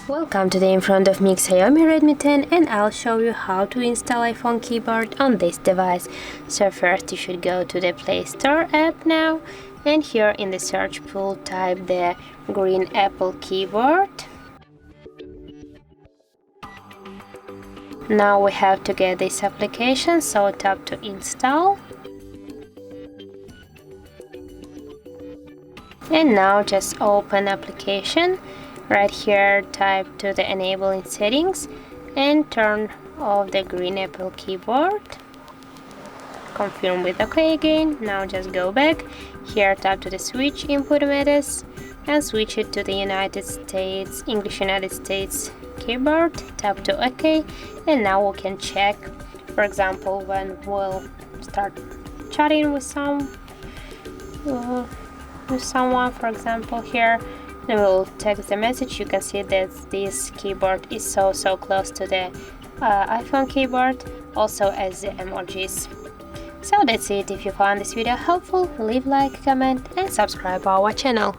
Welcome, today in front of me XIAOMI Redmi 10 and I'll show you how to install iPhone keyboard on this device. So first you should go to the Play Store app now, and here in the search pool type the green Apple keyboard. Now we have to get this application, so tap to install. And now just open application. Right here type to the enabling settings and turn off the green Apple keyboard. Confirm with OK again. Now just go back. Here tap to the switch input methods and switch it to the English United States keyboard. Tap to OK, and now we can check, for example, when we'll start chatting with someone, for example here. Then we'll text the message. You can see that this keyboard is so close to the iPhone keyboard, also as the emojis. So that's it. If you found this video helpful, leave like, comment and subscribe our channel.